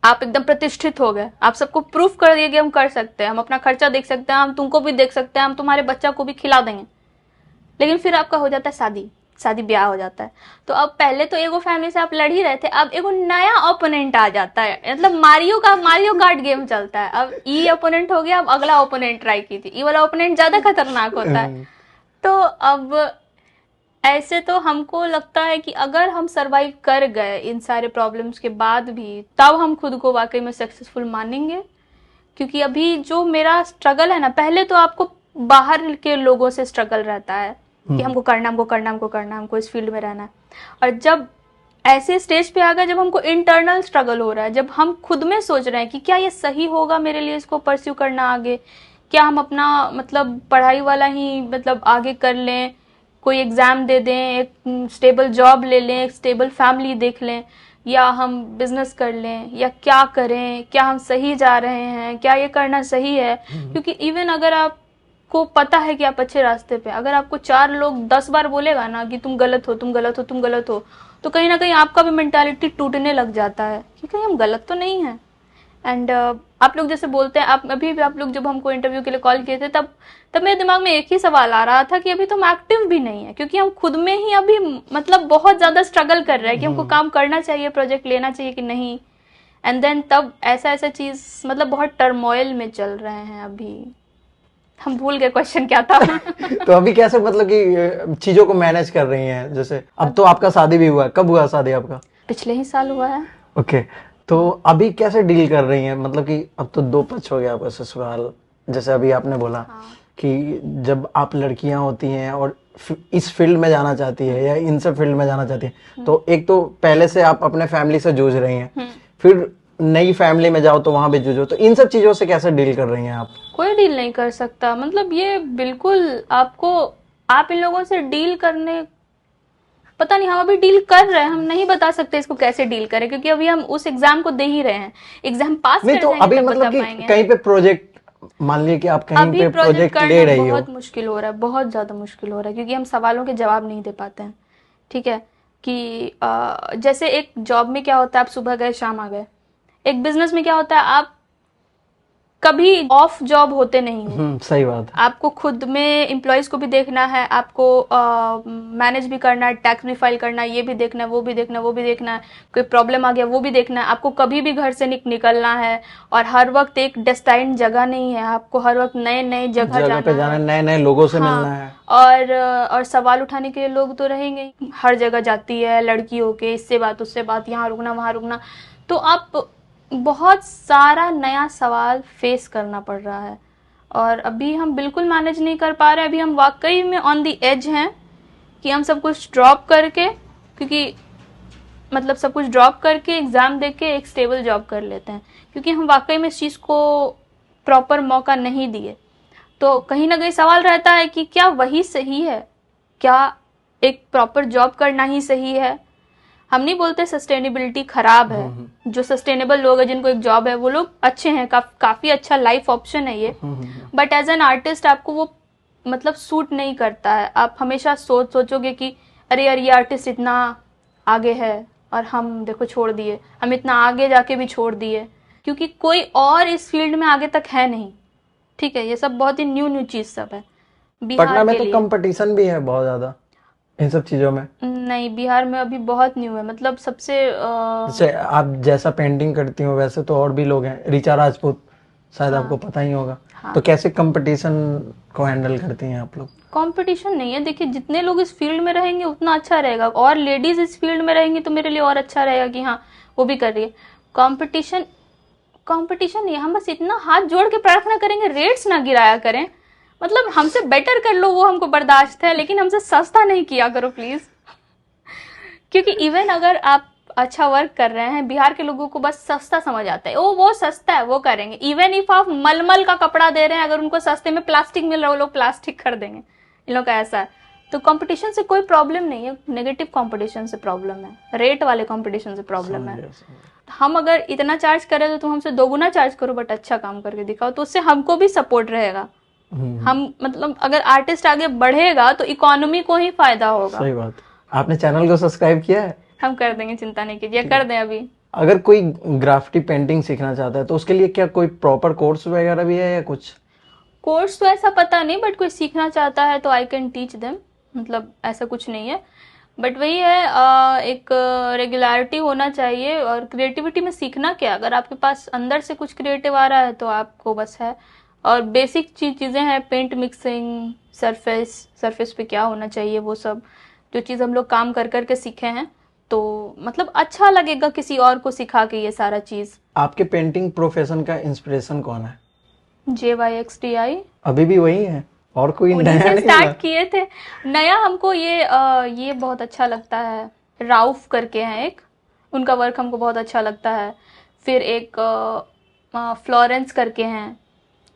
आप एकदम प्रतिष्ठित हो गए, आप सबको प्रूफ कर दिए कि हम कर सकते हैं, हम अपना खर्चा देख सकते हैं, हम तुमको भी देख सकते हैं, हम तुम्हारे बच्चा को भी खिला देंगे। लेकिन फिर आपका हो जाता है शादी। शादी ब्याह हो जाता है। तो अब पहले तो एगो फैमिली से आप लड़ ही रहे थे, अब एगो नया ओपोनेंट आ जाता है, मतलब मारियो कार्ड गेम चलता है। अब ई ओपोनेंट हो गया, अब अगला ओपोनेंट ट्राई की थी, ई वाला ओपोनेंट ज्यादा खतरनाक होता है। तो अब ऐसे तो हमको लगता है कि अगर हम सरवाइव कर गए इन सारे प्रॉब्लम्स के बाद भी, तब हम खुद को वाकई में सक्सेसफुल मानेंगे। क्योंकि अभी जो मेरा स्ट्रगल है ना, पहले तो आपको बाहर के लोगों से स्ट्रगल रहता है कि हमको करना, हमको इस फील्ड में रहना है। और जब ऐसे स्टेज पे आ गए जब हमको इंटरनल स्ट्रगल हो रहा है, जब हम खुद में सोच रहे हैं कि क्या ये सही होगा मेरे लिए इसको परस्यू करना आगे, क्या हम अपना मतलब पढ़ाई वाला ही मतलब आगे कर लें, कोई एग्जाम दे दें, एक स्टेबल जॉब ले लें, एक स्टेबल फैमिली देख लें, या हम बिजनेस कर लें, या क्या करें, क्या हम सही जा रहे हैं, क्या ये करना सही है। क्योंकि इवन अगर आपको पता है कि आप अच्छे रास्ते पे, अगर आपको 4 लोग 10 बार बोलेगा ना कि तुम गलत हो, तो कहीं ना कहीं आपका भी मेंटालिटी टूटने लग जाता है कि कहीं हम गलत तो नहीं है। एंड आप लोग जैसे बोलते हैं, आप लोग जब हमको इंटरव्यू के लिए कॉल किए थे, तब मेरे दिमाग में एक ही सवाल आ रहा था कि अभी तो हम एक्टिव भी नहीं है, क्योंकि हम खुद में ही अभी मतलब बहुत ज्यादा स्ट्रगल कर रहे हैं कि हमको काम करना चाहिए, प्रोजेक्ट लेना चाहिए कि नहीं। एंड देन तब ऐसा चीज मतलब बहुत टर्मोइल में चल रहे हैं अभी। हम भूल गए क्वेश्चन क्या था। तो अभी कैसे मतलब कि चीजों को मैनेज कर रही हैं? जैसे अब तो आपका शादी भी हुआ है, कब हुआ शादी आपका? पिछले ही साल हुआ है। ओके, तो अभी कैसे डील कर रही हैं? मतलब कि अब तो 2 पक्ष हो गया आपका ससुराल, जैसे अभी आपने बोला कि जब आप लड़कियां होती हैं और इस फील्ड में जाना चाहती है या इन सब फील्ड में जाना चाहती है, तो एक तो पहले से आप अपने फैमिली से जूझ रही हैं, फिर नई फैमिली में जाओ तो वहां भी जूझो, तो इन सब चीजों से कैसे डील कर रही हैं आप? कोई डील नहीं कर सकता, मतलब ये बिल्कुल आप इन लोगों से डील करने, पता नहीं, हम अभी डील कर रहे हैं, हम नहीं बता सकते इसको कैसे डील करें, क्योंकि अभी हम उस एग्जाम को दे ही रहे हैं। एग्जाम पास कर तो अभी मतलब कि कहीं पे प्रोजेक्ट, मान लीजिए कि आप कहीं पे प्रोजेक्ट ले रही हो, बहुत मुश्किल हो रहा है, बहुत ज्यादा मुश्किल हो रहा है, क्योंकि हम सवालों के जवाब नहीं दे पाते हैं। ठीक है कि जैसे एक जॉब में क्या होता है, आप सुबह गए शाम आ गए। एक बिजनेस में क्या होता है, आप कभी ऑफ जॉब होते नहीं हो। सही बात है। आपको खुद में एम्प्लॉयज को भी देखना है, आपको मैनेज भी करना है, टैक्स भी फाइल करना है, ये भी देखना है, वो भी देखना है, कोई प्रॉब्लम आ गया वो भी देखना है। आपको कभी भी घर से निकलना है, और हर वक्त एक डेस्टाइन्ड जगह नहीं है, आपको हर वक्त नए जगह जाना है, नए लोगों से मिलना है। और सवाल उठाने के लिए लोग तो रहेंगे, हर जगह जाती है लड़की होके, इससे बात उससे बात, यहाँ रुकना वहां रुकना, तो आप बहुत सारा नया सवाल फेस करना पड़ रहा है। और अभी हम बिल्कुल मैनेज नहीं कर पा रहे। अभी हम वाकई में ऑन दी एज हैं कि हम सब कुछ ड्रॉप करके, क्योंकि मतलब सब कुछ ड्रॉप करके एग्जाम देके एक स्टेबल जॉब कर लेते हैं, क्योंकि हम वाकई में इस चीज को प्रॉपर मौका नहीं दिए। तो कहीं ना कहीं सवाल रहता है कि क्या वही सही है, क्या एक प्रॉपर जॉब करना ही सही है। हम नहीं बोलते सस्टेनेबिलिटी खराब है, जो सस्टेनेबल लोग हैं जिनको एक जॉब है वो लोग अच्छे हैं, काफी अच्छा लाइफ ऑप्शन है ये, बट एज एन आर्टिस्ट आपको वो मतलब सूट नहीं करता है। आप हमेशा सोचोगे कि अरे यार ये आर्टिस्ट इतना आगे है और हम देखो छोड़ दिए, हम इतना आगे जाके भी छोड़ दिए, क्योंकि कोई और इस फील्ड में आगे तक है नहीं। ठीक है, ये सब बहुत ही न्यू चीज सब है। पटना में तो कंपटीशन भी है बहुत ज्यादा इन सब चीजों में। नहीं, बिहार में अभी बहुत न्यू है, मतलब सबसे जैसे आप जैसा पेंटिंग करती हो वैसे तो और भी लोग हैं, ऋचा राजपूत, शायद आपको पता ही होगा। तो कैसे कंपटीशन को हैंडल करती हैं आप लोग? कंपटीशन नहीं है, देखिए जितने लोग इस फील्ड में रहेंगे उतना अच्छा रहेगा, और लेडीज इस फील्ड में रहेंगी तो मेरे लिए और अच्छा रहेगा कि हाँ वो भी कर रही है। कंपटीशन नहीं है, हम बस इतना हाथ जोड़ के प्रार्थना करेंगे रेट्स ना गिराया करें, मतलब हमसे बेटर कर लो वो हमको बर्दाश्त है, लेकिन हमसे सस्ता नहीं किया करो प्लीज। क्योंकि इवन अगर आप अच्छा वर्क कर रहे हैं, बिहार के लोगों को बस सस्ता समझ आता है, वो सस्ता है वो करेंगे। इवन इफ आप मलमल का कपड़ा दे रहे हैं, अगर उनको सस्ते में प्लास्टिक मिल रहा है वो लोग प्लास्टिक खरीदेंगे, इन लोग का ऐसा है। तो कंपटीशन से कोई प्रॉब्लम नहीं है, नेगेटिव कंपटीशन से प्रॉब्लम है, रेट वाले कंपटीशन से प्रॉब्लम है। हम अगर इतना चार्ज करें तो तुम हमसे 2 गुना चार्ज करो, बट अच्छा काम करके दिखाओ, तो उससे हमको भी सपोर्ट रहेगा। हम मतलब अगर आर्टिस्ट आगे बढ़ेगा तो इकोनॉमी को ही फायदा होगा। सही बात। आपने चैनल को सब्सक्राइब किया है? हम कर देंगे, चिंता नहीं कीजिए, कर दें अभी। अगर कोई ग्राफिटी पेंटिंग सीखना चाहता है तो उसके लिए क्या कोई प्रॉपर कोर्स वगैरह भी है या कुछ? कोर्स तो ऐसा पता नहीं, बट कोई सीखना चाहता है तो आई कैन टीच देम, मतलब ऐसा कुछ नहीं है। बट वही है, एक रेगुलरिटी होना चाहिए। और क्रिएटिविटी में सीखना क्या, अगर आपके पास अंदर से कुछ क्रिएटिव आ रहा है तो आपको बस है। और बेसिक चीज़ें हैं, पेंट मिक्सिंग, सरफेस पे क्या होना चाहिए, वो सब जो चीज़ हम लोग काम कर करके सीखे हैं, तो मतलब अच्छा लगेगा किसी और को सिखा के ये सारा चीज़। आपके पेंटिंग प्रोफेशन का इंस्पिरेशन कौन है? JYXTI, अभी भी वही है और कोई उन्हीं नया से नहीं स्टार्ट मिला? किए थे। नया हमको ये बहुत अच्छा लगता है, राउफ करके हैं एक, उनका वर्क हमको बहुत अच्छा लगता है। फिर एक फ्लोरेंस करके हैं,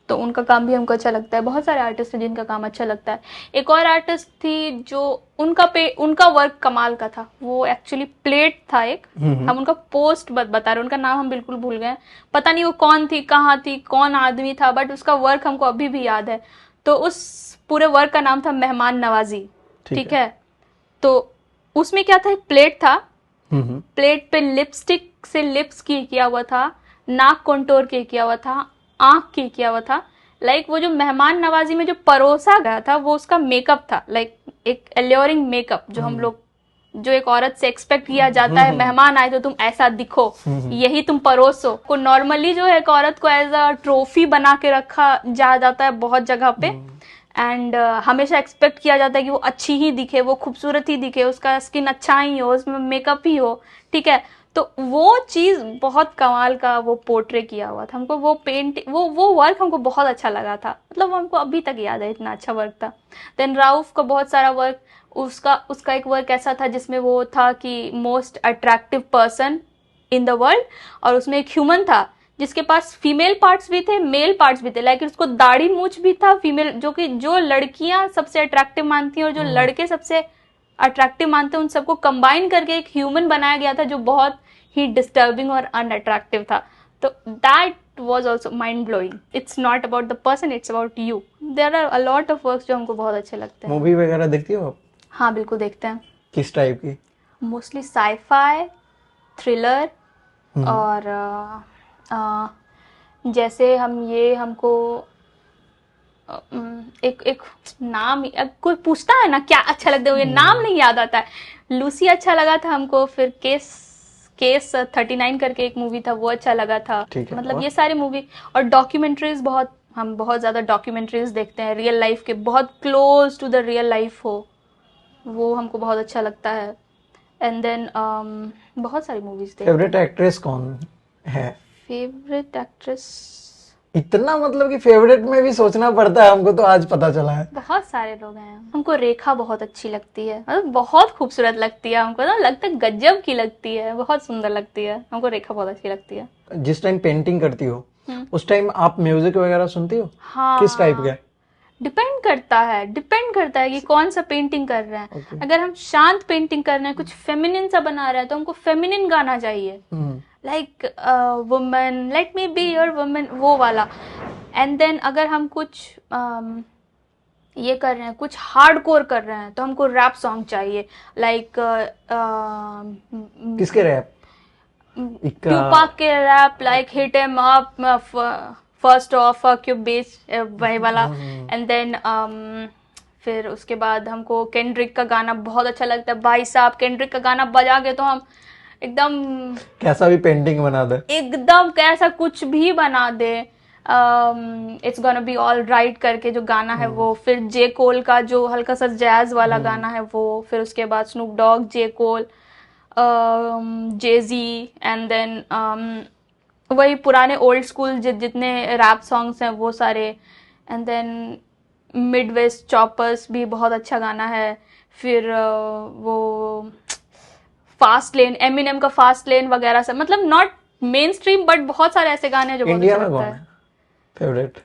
तो उनका काम भी हमको अच्छा लगता है। बहुत सारे आर्टिस्ट हैं जिनका काम अच्छा लगता है। एक और आर्टिस्ट थी जो उनका वर्क कमाल का था, वो एक्चुअली प्लेट था एक, हम उनका पोस्ट बता रहे, उनका नाम हम बिल्कुल भूल गए, पता नहीं वो कौन थी, कहाँ थी, कौन आदमी था, बट उसका वर्क हमको अभी भी याद है। तो उस पूरे वर्क का नाम था मेहमान नवाजी, ठीक है। तो उसमें क्या था, एक प्लेट था, प्लेट पे लिपस्टिक से लिप्स किया हुआ था, नाक कंटूर किया हुआ था, आंख किया हुआ था। लाइक वो जो मेहमान नवाजी में जो परोसा गया था वो उसका मेकअप था, लाइक एक एल्योरिंग मेकअप जो हम लोग, जो एक औरत से एक्सपेक्ट किया जाता है, मेहमान आए तो तुम ऐसा दिखो, यही तुम परोसो को। नॉर्मली जो है एक औरत को एज अ ट्रॉफी बना के रखा जाता है बहुत जगह पे, एंड हमेशा एक्सपेक्ट किया जाता है कि वो अच्छी ही दिखे, वो खूबसूरत ही दिखे, उसका स्किन अच्छा ही हो, उसमें मेकअप ही हो, ठीक है। तो वो चीज बहुत कमाल का वो पोर्ट्रे किया हुआ था, हमको वो वो वर्क हमको बहुत अच्छा लगा था, मतलब हमको अभी तक याद है, इतना अच्छा वर्क था। देन राउफ का बहुत सारा वर्क, उसका एक वर्क ऐसा था जिसमें वो था कि most attractive person in the world, और उसमें एक ह्यूमन था जिसके पास फीमेल पार्ट्स भी थे, मेल पार्ट्स भी थे, लाइक उसको दाढ़ी मूछ भी था फीमेल, जो लड़कियां सबसे अट्रैक्टिव मानती हैं और जो लड़के सबसे अट्रैक्टिव मानते हैं, उन सबको कंबाइन करके एक ह्यूमन बनाया गया था जो बहुत ही डिस्टर्बिंग और अनअट्रैक्टिव था। तो that was also mind blowing. It's not about the person, it's about you. There are a lot of works जो हमको बहुत अच्छे लगते हैं। मूवी वगैरह देखती हो आप? हाँ बिल्कुल देखते हैं। किस टाइप की? मोस्टली साई-फाई, थ्रिलर, और जैसे हमको एक नाम, कोई पूछता है ना क्या अच्छा लगता है, ये नाम नहीं याद आता है। लूसी अच्छा लगा था हमको, फिर केस 39 करके एक मूवी था, वो अच्छा लगा था। मतलब ये सारी मूवी और डॉक्यूमेंट्रीज, हम बहुत ज्यादा डॉक्यूमेंट्रीज देखते हैं, रियल लाइफ के, बहुत close to the real life हो, वो हमको बहुत अच्छा लगता है। एंड देन बहुत सारी मूवीज देखते हैं। फेवरेट एक्ट्रेस कौन है? फेवरेट एक्ट्रेस इतना मतलब कि फेवरेट में भी सोचना पड़ता है हमको, तो आज पता चला है। बहुत सारे लोग हैं। हमको रेखा बहुत अच्छी लगती है, मतलब बहुत खूबसूरत लगती है हमको, ना लगता है गजब की लगती है, बहुत सुंदर लगती है हमको, रेखा बहुत अच्छी लगती है। जिस टाइम पेंटिंग करती हो उस टाइम आप म्यूजिक वगैरह सुनती हो? हाँ, किस टाइप का? डिपेंड करता है कि कौन सा पेंटिंग कर रहे हैं। अगर हम शांत पेंटिंग कर रहे हैं, कुछ फेमिनिन सा बना रहे हैं, तो हमको फेमिनिन गाना चाहिए, like woman, let me be your woman, वो वाला। एंड देन अगर हम कुछ ये कर रहे हैं, कुछ हार्डकोर कर रहे हैं, तो हमको रैप सॉन्ग चाहिए, लाइक किसके रैप? ट्यूपाक के rap, like hit him up first of क्यों बेस, वही वाला। एंड देन फिर उसके बाद हमको केंड्रिक का गाना बहुत अच्छा लगता है। भाई साहब केंड्रिक का गाना बजा के तो हम एकदम कैसा भी पेंटिंग बना दे, एकदम कैसा कुछ भी बना दे। It's gonna be all right करके जो गाना है वो, फिर जे कोल का जो हल्का सा जैज वाला गाना है वो, फिर उसके बाद Snoop Dogg, J Cole, Jay Z, and then वही पुराने ओल्ड स्कूल जितने रैप सॉन्ग्स हैं वो सारे। एंड देन मिडवेस्ट चॉपर्स भी बहुत अच्छा गाना है। फिर वो फास्ट लेन, एमिनेम का फास्ट लेन वगैरह से, मतलब नॉट मेन स्ट्रीम बट बहुत सारे ऐसे गाने जो इंडिया में कौन है फेवरेट?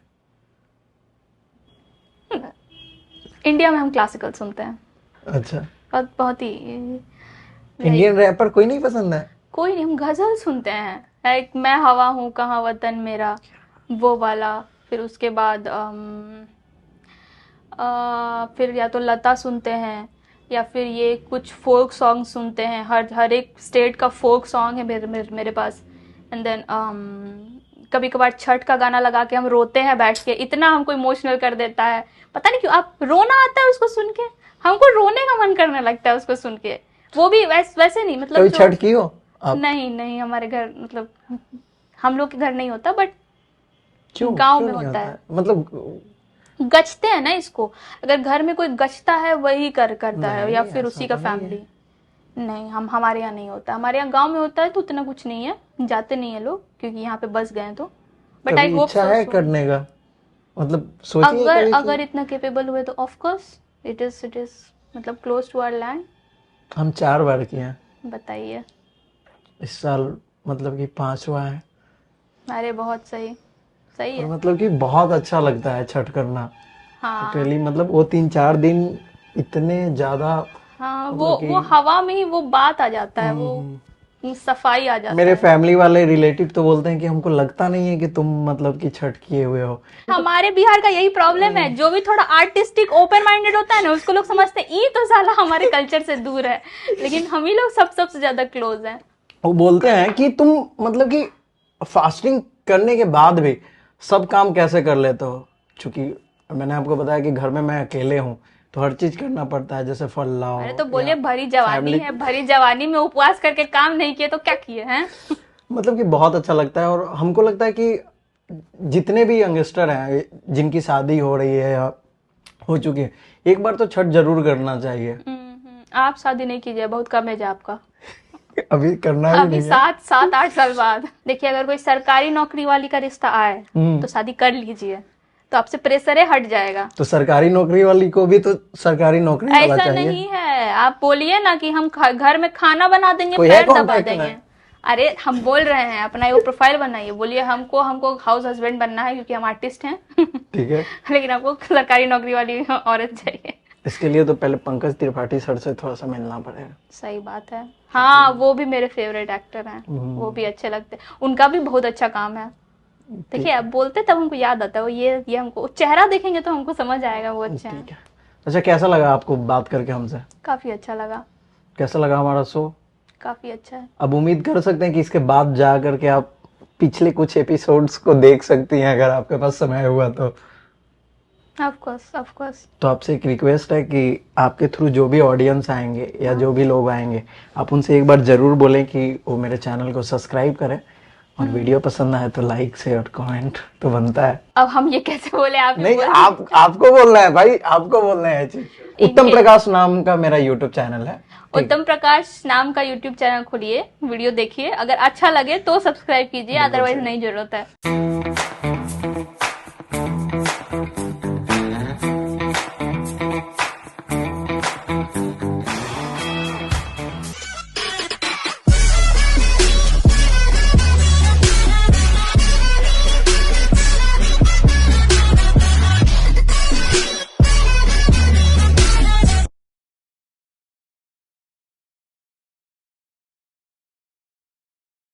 इंडिया में हम क्लासिकल सुनते हैं। अच्छा, बहुत ही। इंडियन रैपर कोई नहीं पसंद है? कोई नहीं, हम गजल सुनते हैं, लाइक मैं हवा हूँ कहाँ वतन मेरा, वो वाला। फिर उसके बाद फिर या तो लता सुनते हैं, या फिर ये कुछ फोक सॉन्ग सुनते हैं, हर एक स्टेट का फोक सॉन्ग है मेरे पास। एंड देन कभी कभार छठ का गाना लगा के हम रोते हैं बैठ के, इतना हमको इमोशनल कर देता है, पता नहीं क्यों, आप रोना आता है उसको सुन के, हमको रोने का मन करने लगता है उसको सुन के। वो भी वैसे नहीं, मतलब कभी जो- छठ की हो आप? नहीं नहीं, हमारे घर मतलब हम लोग के घर नहीं होता, बट क्यों गांव क्यों में नहीं होता है। मतलब गचते हैं ना इसको, अगर घर में कोई गचता है वही करता है, या नहीं, फिर ऐसा उसी का तो नहीं है। फैमिली। नहीं, हम हमारे यहाँ नहीं होता, हमारे यहाँ गांव में होता है तो उतना कुछ नहीं है, जाते नहीं है लोग क्योंकि यहाँ पे बस गए हैं तो। बट आई कभी होप इच्छा सो है करने का, मतलब सोचिए अगर कभी अगर कि इतना केपेबल हुए तो ऑफ कोर्स इट इज मतलब क्लोज टू आवर लैंड। हम 4 बार किए हैं बताइए। इस साल, मतलब कि 5वां है। अरे बहुत सही, सही और है। मतलब कि बहुत अच्छा लगता है छठ करना। हाँ लिटरली मतलब वो 3-4 दिन इतने ज्यादा, हाँ, मतलब वो कि हवा में ही वो बात आ जाता है, वो सफाई आ जाता मेरे है। फैमिली वाले रिलेटिव तो बोलते हैं कि हमको लगता नहीं है कि तुम मतलब कि छठ किए हुए हो। हमारे बिहार का यही प्रॉब्लम है, जो भी थोड़ा आर्टिस्टिक ओपन माइंडेड होता है ना, उसको लोग समझते हैं ये तो साला हमारे कल्चर से दूर है, लेकिन हम ही लोग सबसे ज्यादा क्लोज हैं। वो बोलते हैं कि तुम मतलब कि फास्टिंग करने के बाद भी सब काम कैसे कर लेते हो, क्योंकि मैंने आपको बताया कि घर में मैं अकेले हूँ तो हर चीज करना पड़ता है, जैसे फल लाओ अरे तो या बोलिए भरी जवानी फैमिली। है, भरी जवानी में उपवास करके काम नहीं किए तो क्या किए हैं? मतलब कि बहुत अच्छा लगता है, और हमको लगता है कि जितने भी यंगस्टर हैं जिनकी शादी हो रही है या हो चुकी है, एक बार तो छठ जरूर करना चाहिए। आप शादी नहीं कीजिए, बहुत कम एज है आपका। अभी करना भी अभी नहीं है। 7-8 साल बाद देखिए, अगर कोई सरकारी नौकरी वाली का रिश्ता आए हम्म। तो शादी कर लीजिए, तो आपसे प्रेशर हट जाएगा। तो सरकारी नौकरी वाली को भी तो सरकारी नौकरी वाला ऐसा चाहिए। नहीं है, आप बोलिए ना कि हम घर में खाना बना देंगे, कोई है पैर दबा कांटेक्ट देंगे। में? अरे हम बोल रहे हैं, अपना वो प्रोफाइल बनाइए, बोलिए हमको हमको हाउस हस्बैंड बनना है क्योंकि हम आर्टिस्ट हैं ठीक है, लेकिन आपको सरकारी नौकरी वाली औरत चाहिए। इसके लिए तो पहले पंकज त्रिपाठी सर से थोड़ा सा मिलना पड़ेगा। सही बात है। हाँ, वो भी मेरे फेवरेट एक्टर हैं, वो भी अच्छे लगते हैं, उनका भी बहुत अच्छा काम है। देखिए, आप बोलते तब हमको याद आता है, वो ये हमको चेहरा देखेंगे तो हमको समझ आएगा वो अच्छे हैं। ठीक है। अच्छा, कैसा लगा आपको बात करके हमसे? काफी अच्छा लगा, कैसा लगा हमारा शो? काफी अच्छा है। अब उम्मीद कर सकते हैं कि इसके बाद जा करके आप पिछले कुछ एपिसोड्स को देख सकती हैं अगर आपके पास समय हुआ तो। Of course, of course. तो आपसे एक रिक्वेस्ट है कि आपके थ्रू जो भी ऑडियंस आएंगे या जो भी लोग आएंगे, आप उनसे एक बार जरूर बोलें कि वो मेरे चैनल को सब्सक्राइब करें, और वीडियो पसंद आए तो लाइक शेयर कमेंट तो बनता है। अब हम ये कैसे बोले, आप ही नहीं, बोले। आपको बोलना है भाई, आपको बोलना है ये चीज। उत्तम प्रकाश नाम का मेरा यूट्यूब चैनल है। उत्तम प्रकाश नाम का यूट्यूब चैनल खोलिए, वीडियो देखिए, अगर अच्छा लगे तो सब्सक्राइब कीजिए, अदरवाइज नहीं जरूरत है।